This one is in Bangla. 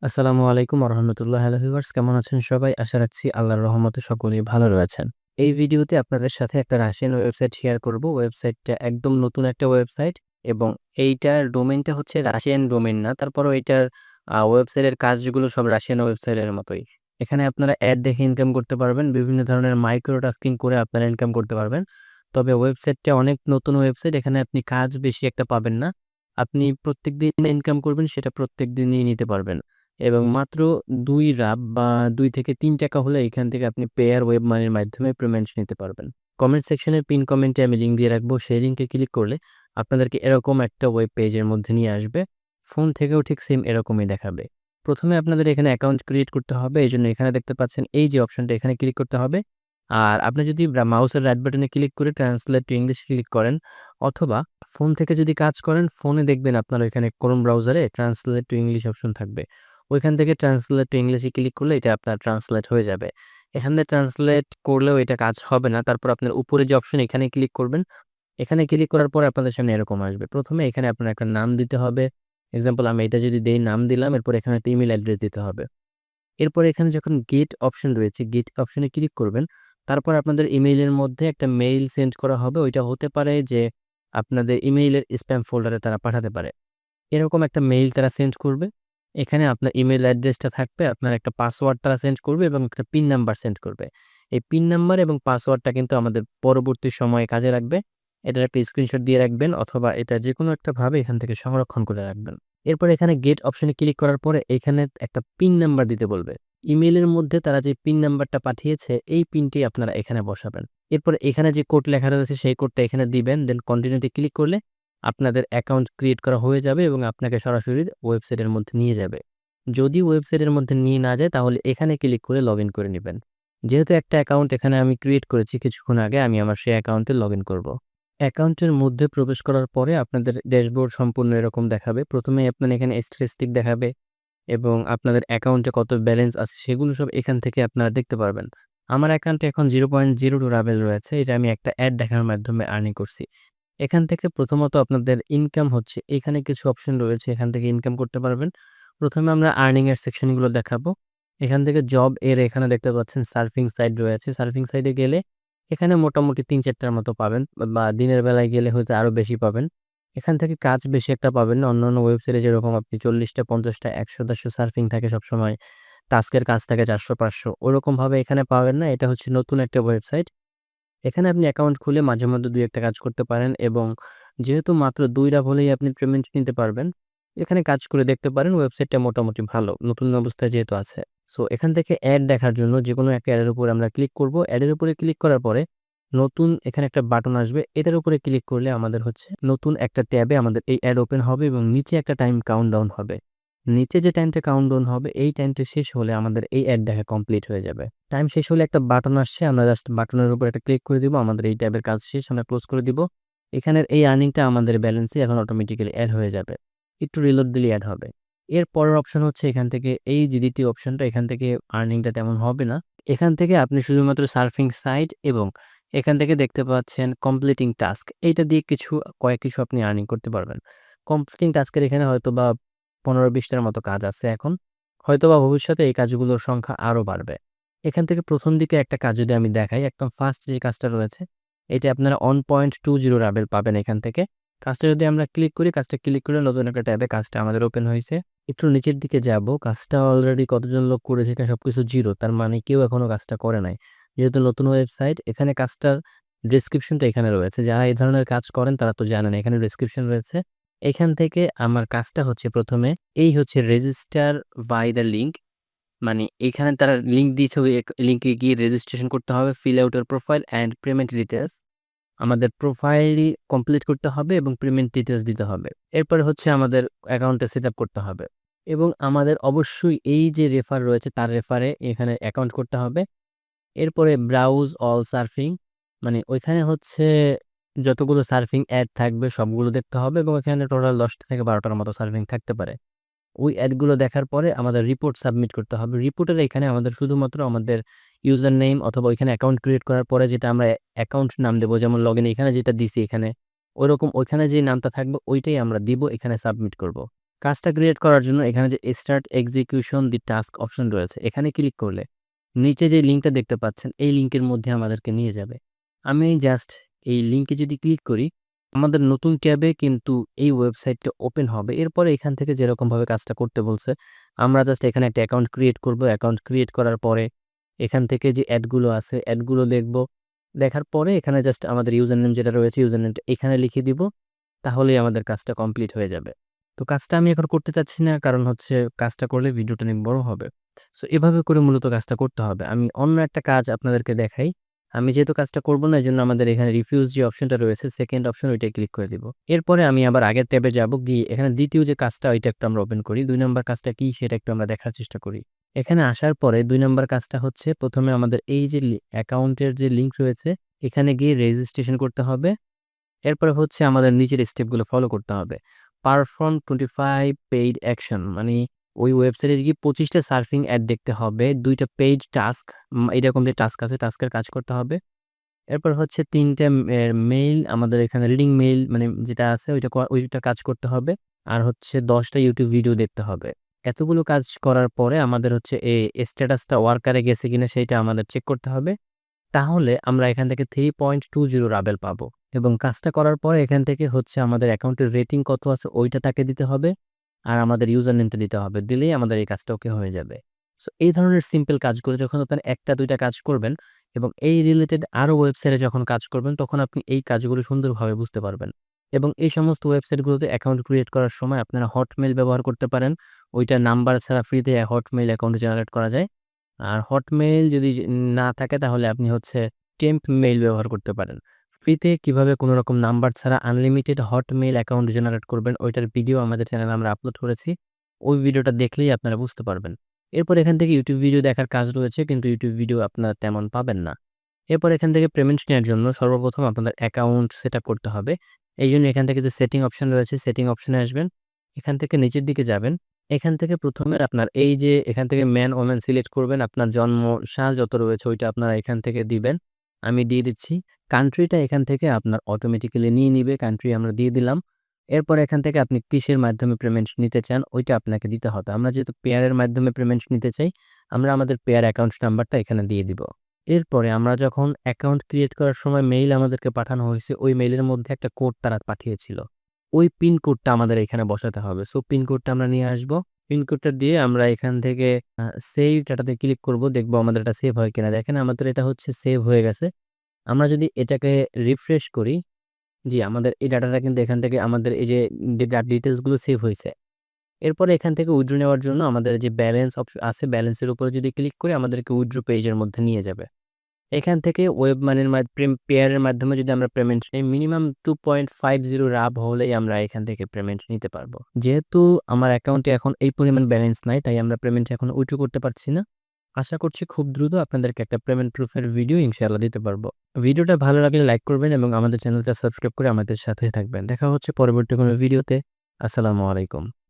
আসসালামু আলাইকুম ওয়া রাহমাতুল্লাহি। হ্যালো ভিউয়ার্স, কেমন আছেন সবাই? আশা রাখছি আল্লাহর রহমতে সকলেই ভালো রয়েছেন। এই ভিডিওতে আপনাদের সাথে একটা রাশিয়ান ওয়েবসাইট শেয়ার করব। ওয়েবসাইটটা একদম নতুন একটা ওয়েবসাইট এবং এইটার ডোমেইনটা হচ্ছে রাশিয়ান ডোমেইন না। তারপরেও এইটার ওয়েবসাইটের কাজগুলো সব রাশিয়ান ওয়েবসাইটের মতোই। এখানে আপনারা অ্যাড দেখে ইনকাম করতে পারবেন। বিভিন্ন ধরনের মাইক্রো টাস্কিং করে আপনারা ইনকাম করতে পারবেন। তবে ওয়েবসাইটটা অনেক নতুন ওয়েবসাইট। এখানে আপনি কাজ বেশি একটা পাবেন না। আপনি প্রত্যেকদিন ইনকাম করবেন সেটা প্রত্যেকদিনই নিতে পারবেন। এবং মাত্র ২ রাব বা ২ থেকে ৳৩ হলে এখান থেকে আপনি পেয়ার ওয়েব মানির মাধ্যমে পেমেন্টস নিতে পারবেন। কমেন্ট সেকশনের পিন কমেন্টে আমি লিঙ্ক দিয়ে রাখবো। সেই লিঙ্কে ক্লিক করলে আপনাদেরকে এরকম একটা ওয়েব পেজের মধ্যে নিয়ে আসবে। ফোন থেকেও ঠিক সেম এরকমই দেখাবে। ১ম এ আপনাদের এখানে অ্যাকাউন্ট ক্রিয়েট করতে হবে। এজন্য এখানে দেখতে পাচ্ছেন এই যে অপশনটা এখানে ক্লিক করতে হবে। আর আপনি যদি মাউসের রাইট বাটনে ক্লিক করে ট্রান্সলেট টু ইংলিশ ক্লিক করেন অথবা ফোন থেকে যদি কাজ করেন ফোনে দেখবেন আপনার ওইখানে ক্রোম ব্রাউজারে ট্রান্সলেট টু ইংলিশ অপশন থাকবে। ওইখান থেকে ট্রান্সলেট টু ইংলিশে ক্লিক করলে এটা আপনার ট্রান্সলেট হয়ে যাবে। এখান থেকে ট্রান্সলেট করলেও এটা কাজ হবে না। তারপর আপনার উপরে যে অপশন এখানে ক্লিক করবেন। এখানে ক্লিক করার পরে আপনাদের সামনে এরকম আসবে। ১ম এ এখানে আপনার একটা নাম দিতে হবে। এক্সাম্পল আমি এটা যদি দেই নাম দিলাম, এরপর এখানে একটা ইমেইল অ্যাড্রেস দিতে হবে। এরপরে এখানে যখন গেট অপশন রয়েছে, গেট অপশনে ক্লিক করবেন। তারপর আপনাদের ইমেইলের মধ্যে একটা মেইল সেন্ড করা হবে। ওইটা হতে পারে যে আপনাদের ইমেইলের স্প্যাম ফোল্ডারে তারা পাঠাতে পারে। এরকম একটা মেইল তারা সেন্ড করবে। এখানে আপনার ইমেইল অ্যাড্রেসটা থাকবে, আপনার একটা পাসওয়ার্ড তারা সেন্ড করবে এবং একটা পিন নাম্বার সেন্ড করবে। এই পিন নাম্বার এবং পাসওয়ার্ডটা কিন্তু আমাদের পরবর্তী সময়ে কাজে লাগবে। এটার একটা স্ক্রিনশট দিয়ে রাখবেন অথবা এটা যেকোনো একটা ভাবে এখান থেকে সংরক্ষণ করে রাখবেন। এরপর এখানে গেট অপশনে ক্লিক করার পরে এখানে একটা পিন নাম্বার দিতে বলবে। ইমেইলের মধ্যে তারা যে পিন নাম্বারটা পাঠিয়েছে এই পিনটি আপনারা এখানে বসাবেন। এরপরে এখানে যে কোড লেখা রয়েছে সেই কোডটা এখানে দিবেন। দেন কন্টিনিউতে ক্লিক করলে আপনাদের অ্যাকাউন্ট ক্রিয়েট করা হয়ে যাবে এবং আপনাকে সরাসরি ওয়েবসাইটের মধ্যে নিয়ে যাবে। যদি ওয়েবসাইটের মধ্যে নিয়ে না যায় তাহলে এখানে ক্লিক করে লগইন করে নিবেন। যেহেতু একটা অ্যাকাউন্ট এখানে আমি ক্রিয়েট করেছি কিছুক্ষণ আগে, আমি আমার সেই অ্যাকাউন্টে লগইন করব। অ্যাকাউন্টের মধ্যে প্রবেশ করার পরে আপনাদের ড্যাশবোর্ড সম্পূর্ণ এরকম দেখাবে। ১ম এই আপনার এখানে স্ট্যাটিস্টিক দেখাবে এবং আপনাদের অ্যাকাউন্টে কত ব্যালেন্স আছে সেগুলো সব এখান থেকে আপনারা দেখতে পারবেন। আমার অ্যাকাউন্টে এখন 0.02 রাবেল রয়েছে। এটা আমি একটা অ্যাড দেখার মাধ্যমে আর্নিং করছি। এখান থেকে প্রথমত আপনাদের ইনকাম হচ্ছে, এখানে কিছু অপশন রয়েছে, এখান থেকে ইনকাম করতে পারবেন। ১ম এ আমরা আর্নিং এর সেকশনগুলো দেখাবো। এখান থেকে জব এর এখানে দেখতে পাচ্ছেন সার্ফিং সাইট রয়েছে। সার্ফিং সাইটে গেলে এখানে মোটামুটি ৩-৪ টার মতো পাবেন বা দিনের বেলায় গেলে হয়তো আরো বেশি পাবেন। এখান থেকে কাজ বেশি একটা পাবেন না। অন্যান্য ওয়েবসাইটে যেরকম আপনি ৪০ টা, ৫০ টা, ১০০-১৫০ সার্ফিং থাকে সবসময়। টাস্কের কাজ থাকে ৪০০-৫০০ ওরকমভাবে এখানে পাবেন না। এটা হচ্ছে নতুন একটা ওয়েবসাইট। এখানে আপনি অ্যাকাউন্ট খুলে মাঝে মধ্যে ২-১ টা কাজ করতে পারেন এবং যেহেতু মাত্র ২ রাব হলেই আপনি পেমেন্ট নিতে পারবেন, এখানে কাজ করে দেখতে পারেন। ওয়েবসাইটটা মোটামুটি ভালো। নতুন অবস্থায় যেহেতু আছে। সো এখান থেকে অ্যাড দেখার জন্য যেকোনো একটা অ্যাডের উপর আমরা ক্লিক করব। অ্যাডের উপরে ক্লিক করার পরে নতুন এখানে একটা বাটন আসবে। এটার উপরে ক্লিক করলে আমাদের হচ্ছে নতুন একটা ট্যাবে আমাদের এই অ্যাড ওপেন হবে এবং নিচে একটা টাইম কাউন্টডাউন হবে। নিচে যে টাইমটা কাউন্টডাউন হবে এই টাইমটা শেষ হলে আমাদের এই অ্যাড দেখা কমপ্লিট হয়ে যাবে। টাইম শেষ হলে একটা বাটন আসছে, আমরা জাস্ট বাটনের উপর একটা ক্লিক করে দিব। আমাদের এই ট্যাবের কাজ শেষ, আমরা ক্লোজ করে দিব। এখানের এই আর্নিংটা আমাদের ব্যালেন্সে এখন অটোমেটিক্যালি এড হয়ে যাবে। একটু রিলোড দিলেই এড হবে। এর পরের অপশন হচ্ছে এখান থেকে এই যে দ্বিতীয় অপশনটা, এখান থেকে আর্নিংটা তেমন হবে না। এখান থেকে আপনি শুধুমাত্র সার্ফিং সাইট এবং এখান থেকে দেখতে পাচ্ছেন কমপ্লিটিং টাস্ক। এইটা দিয়ে কয়েক কিছু আপনি আর্নিং করতে পারবেন। কমপ্লিটিং টাস্কের এখানে হয়তোবা ১৫-২০ টার মতো কাজ আছে এখন। হয়তোবা ভবিষ্যতে এই কাজগুলোর সংখ্যা আরো বাড়বে। এখান থেকে ১ম দিকে একটা কাজ যদি আমি দেখাই, একদম ফার্স্ট যে কাজটা রয়েছে, এটা আপনারা 1.20 রাবেল পাবেন এখান থেকে। কাজটা যদি আমরা ক্লিক করি, কাজটা ক্লিক করে নতুন একটা ট্যাবে কাজটা আমাদের ওপেন হইছে। একটু নিচের দিকে যাবো, কাজটা অলরেডি কতজন লোক করেছে এখানে সবকিছু 0, তার মানে কেউ এখনো কাজটা করে নাই। যেহেতু নতুন ওয়েবসাইট, এখানে কাজটার ডেসক্রিপশনটা এখানে রয়েছে। যারা এই ধরনের কাজ করেন তারা তো জানেন, এখানে ডেসক্রিপশন রয়েছে। এখান থেকে আমার কাজটা হচ্ছে ১ম এ এই হচ্ছে রেজিস্টার বাই দ্য লিঙ্ক। মানে এখানে তারা লিঙ্ক দিয়েছে, ওই লিঙ্কে গিয়ে রেজিস্ট্রেশন করতে হবে, fill out your profile and payment details. আমাদের প্রোফাইল কমপ্লিট করতে হবে এবং পেমেন্ট ডিটেইলস দিতে হবে। এরপরে হচ্ছে আমাদের অ্যাকাউন্টটা সেটআপ করতে হবে এবং আমাদের অবশ্যই এই যে রেফার রয়েছে তার রেফারে এখানে অ্যাকাউন্ট করতে হবে। এরপরে ব্রাউজ অল সার্ফিং, মানে ওইখানে হচ্ছে যতগুলো সার্ফিং অ্যাড থাকবে সবগুলো দেখতে হবে এবং এখানে টোটাল ১০ টা থেকে ১২ টার মতো সার্ফিং থাকতে পারে। ওই অ্যাডগুলো দেখার পরে আমাদের রিপোর্ট সাবমিট করতে হবে। রিপোর্টের এখানে আমাদের শুধুমাত্র আমাদের ইউজার নেম অথবা ওইখানে অ্যাকাউন্ট ক্রিয়েট করার পরে যেটা আমরা অ্যাকাউন্ট নাম দেবো, যেমন লগইন এখানে যেটা দিছি এখানে, ওইরকম ওইখানে যে নামটা থাকবে ওইটাই আমরা দিব, এখানে সাবমিট করব। কাজটা ক্রিয়েট করার জন্য এখানে যে স্টার্ট এক্সিকিউশন দি টাস্ক অপশন রয়েছে, এখানে ক্লিক করলে নিচে যে লিঙ্কটা দেখতে পাচ্ছেন, এই লিঙ্কের মধ্যে আমাদেরকে নিয়ে যাবে। আমি জাস্ট এই লিঙ্কে যদি ক্লিক করি, আমাদের নতুন ট্যাবে কিন্তু এই ওয়েবসাইটটা ওপেন হবে। এরপরে এখান থেকে যেরকমভাবে কাজটা করতে বলছে, আমরা জাস্ট এখানে একটা অ্যাকাউন্ট ক্রিয়েট করব। অ্যাকাউন্ট ক্রিয়েট করার পরে এখান থেকে যে অ্যাডগুলো আছে, অ্যাডগুলো দেখব। দেখার পরে এখানে জাস্ট আমাদের ইউজার নেম যেটা রয়েছে, ইউজার নেমটা এখানে লিখে দিব। তাহলেই আমাদের কাজটা কমপ্লিট হয়ে যাবে। তো কাজটা আমি এখন করতে চাচ্ছি না, কারণ হচ্ছে কাজটা করলে ভিডিওটা অনেক বড় হবে। সো এভাবে করে মূলত কাজটা করতে হবে। আমি অন্য একটা কাজ আপনাদেরকে দেখাই। আমি যেহেতু কাজটা করব না, এজন্য আমাদের এখানে রিফিউজ যে অপশনটা রয়েছে, সেকেন্ড অপশন, ওইটায় ক্লিক করে দিব। এরপরে আমি আবার আগের ট্যাবে যাব, গিয়ে এখানে দ্বিতীয় যে কাজটা, ওইটা একটু আমরা ওপেন করি। ২ নাম্বার কাজটা কি সেটা একটু আমরা দেখার চেষ্টা করি। এখানে আসার পরে ২ নাম্বার কাজটা হচ্ছে, প্রথমে আমাদের এই যে অ্যাকাউন্টের যে লিঙ্ক রয়েছে, এখানে গিয়ে রেজিস্ট্রেশন করতে হবে। এরপরে হচ্ছে আমাদের নিচের স্টেপগুলো ফলো করতে হবে। পারফর্ম 25 পেইড অ্যাকশন, মানে ওই ওয়েবসাইটে গিয়ে ২৫ টা সার্ফিং অ্যাড দেখতে হবে, ২ টা পেইড টাস্ক, এরকম যে টাস্ক আছে, টাস্কের কাজ করতে হবে। এরপর হচ্ছে ৩ টা মেইল, আমাদের এখানে রিডিং মেইল মানে যেটা আছে ওইটা কাজ করতে হবে। আর হচ্ছে ১০ টা ইউটিউব ভিডিও দেখতে হবে। এতগুলো কাজ করার পরে আমাদের হচ্ছে এই স্ট্যাটাসটা ওয়ার্কারে গেছে কিনা সেইটা আমাদের চেক করতে হবে। তাহলে আমরা এখান থেকে 3.20 রাবেল পাবো, এবং কাজটা করার পরে এখান থেকে হচ্ছে আমাদের অ্যাকাউন্টের রেটিং কত আছে ওইটা তাকে দিতে হবে, আর আমাদের ইউজার নেমটা দিতে হবে। দিলেই আমাদের এই কাজটা ওকে হয়ে যাবে। সো এই ধরনের সিম্পল কাজগুলো যখন আপনার ১টা ২টা কাজ করবেন এবং এই রিলেটেড আরও ওয়েবসাইটে যখন কাজ করবেন, তখন আপনি এই কাজগুলো সুন্দরভাবে বুঝতে পারবেন। এবং এই সমস্ত ওয়েবসাইটগুলোতে অ্যাকাউন্ট ক্রিয়েট করার সময় আপনারা হটমেইল ব্যবহার করতে পারেন। ওইটা নাম্বার ছাড়া ফ্রিতে হটমেইল অ্যাকাউন্ট জেনারেট করা যায়। আর হটমেইল যদি না থাকে, তাহলে আপনি হচ্ছে টেম্প মেইল ব্যবহার করতে পারেন। ফ্রিতে কিভাবে কোনো রকম নাম্বার ছাড়া আনলিমিটেড হটমেইল অ্যাকাউন্ট জেনারেট করবেন, ওইটার ভিডিও আমাদের চ্যানেলে আমরা আপলোড করেছি। ওই ভিডিওটা দেখলেই আপনারা বুঝতে পারবেন। এরপর এখান থেকে ইউটিউব ভিডিও দেখার কাজ রয়েছে, কিন্তু ইউটিউব ভিডিও আপনারা তেমন পাবেন না। এরপর এখান থেকে পেমেন্ট নেওয়ার জন্য সর্বপ্রথম আপনাদের অ্যাকাউন্ট সেটআপ করতে হবে। এইজন্য এখান থেকে যে সেটিং অপশন রয়েছে, সেটিং অপশনে আসবেন। এখান থেকে নিচের দিকে যাবেন। এখান থেকে ১ম এ আপনার এই যে এখান থেকে ম্যান ওম্যান সিলেক্ট করবেন। আপনার জন্ম সাল যত রয়েছে ওইটা আপনারা এখান থেকে দিবেন। আমি দিয়ে দিচ্ছি। কান্ট্রিটা এখান থেকে আপনার অটোমেটিক্যালি নিয়ে নিবে। কান্ট্রি আমরা দিয়ে দিলাম। এরপর এখান থেকে আপনি কিসের মাধ্যমে পেমেন্ট নিতে চান ওইটা আপনাকে দিতে হবে। আমরা যেহেতু পেয়ারের মাধ্যমে পেমেন্ট নিতে চাই, আমরা আমাদের পেয়ার অ্যাকাউন্ট নাম্বারটা এখানে দিয়ে দিব। এরপরে আমরা যখন অ্যাকাউন্ট ক্রিয়েট করার সময় মেইল আমাদেরকে পাঠানো হয়েছে, ওই মেইলের মধ্যে একটা কোড তারা পাঠিয়েছিল। ওই পিন কোডটা আমাদের এখানে বসাতে হবে। সো পিন কোডটা আমরা নিয়ে আসব। পিন কোডটা দিয়ে আমরা এখান থেকে সেভ ডাটাতে ক্লিক করব। দেখব আমাদের এটা সেভ হয় কিনা। দেখেন আমাদের এটা হচ্ছে সেভ হয়ে গেছে। আমরা যদি এটাকে রিফ্রেশ করি, জি আমাদের এই ডাটাটা কিন্তু এখান থেকে আমাদের এই যে ডিটেইলস গুলো সেভ হইছে। এরপরে এখান থেকে উইথড্র নেওয়ার জন্য আমাদের যে ব্যালেন্স আছে, ব্যালেন্সের উপরে যদি ক্লিক করি, আমাদেরকে উইথড্র পেজের মধ্যে নিয়ে যাবে। এখান থেকে ওয়েব মানির পেয়ারের মাধ্যমে যদি আমরা পেমেন্ট নেই, মিনিমাম 2.50 রাব হলেই আমরা এখান থেকে পেমেন্ট নিতে পারবো। যেহেতু আমার অ্যাকাউন্টে এখন এই পরিমাণ ব্যালেন্স নাই, তাই আমরা পেমেন্ট এখন উইথড্র করতে পারছি না। আশা করছি খুব দ্রুত আপনাদেরকে একটা পেমেন্ট প্রুফের ভিডিও ইনশাআল্লাহ দিতে পারবো। ভিডিওটা ভালো লাগলে লাইক করবেন এবং আমাদের চ্যানেলটা সাবস্ক্রাইব করে আমাদের সাথেই থাকবেন। দেখা হচ্ছে পরবর্তী কোনো ভিডিওতে। আসসালামু আলাইকুম।